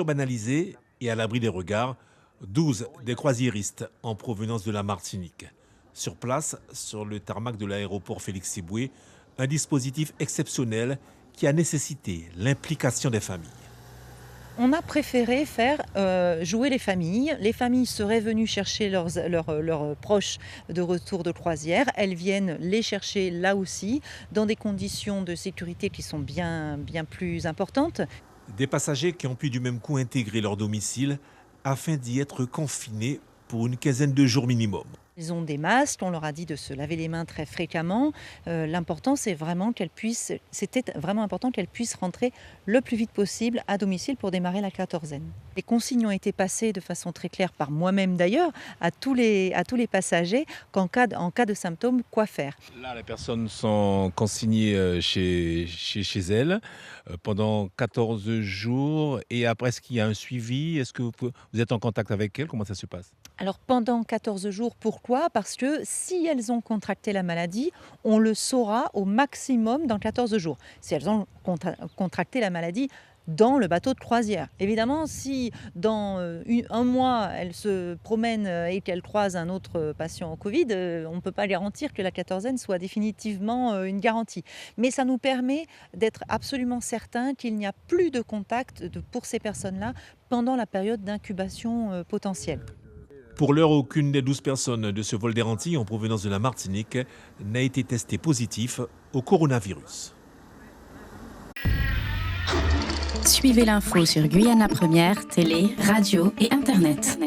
Banalisée et à l'abri des regards, 12 des croisiéristes en provenance de la Martinique. Sur place, sur le tarmac de l'aéroport Félix-Éboué, un dispositif exceptionnel qui a nécessité l'implication des familles. On a préféré faire jouer les familles. Les familles seraient venues chercher leurs proches de retour de croisière. Elles viennent les chercher là aussi, dans des conditions de sécurité qui sont bien plus importantes. Des passagers qui ont pu du même coup intégrer leur domicile afin d'y être confinés pour une quinzaine de jours minimum. Ils ont des masques, on leur a dit de se laver les mains très fréquemment. L'important, c'était vraiment important qu'elles puissent rentrer le plus vite possible à domicile pour démarrer la quatorzaine. Les consignes ont été passées de façon très claire par moi-même d'ailleurs à tous les passagers qu'en cas de symptômes, quoi faire. Là, les personnes sont consignées chez elles pendant 14 jours. Et après, est-ce qu'il y a un suivi? Est-ce que vous êtes en contact avec elles? Comment ça se passe? Alors pendant 14 jours, pourquoi? Parce que si elles ont contracté la maladie, on le saura au maximum dans 14 jours. Si elles ont contracté la maladie dans le bateau de croisière. Évidemment, si dans un mois, elles se promènent et qu'elles croisent un autre patient au Covid, on ne peut pas garantir que la quatorzaine soit définitivement une garantie. Mais ça nous permet d'être absolument certains qu'il n'y a plus de contact pour ces personnes-là pendant la période d'incubation potentielle. Pour l'heure, aucune des 12 personnes de ce vol d'Air Antilles en provenance de la Martinique n'a été testée positif au coronavirus. Suivez l'info sur Guyana Première, télé, radio et Internet.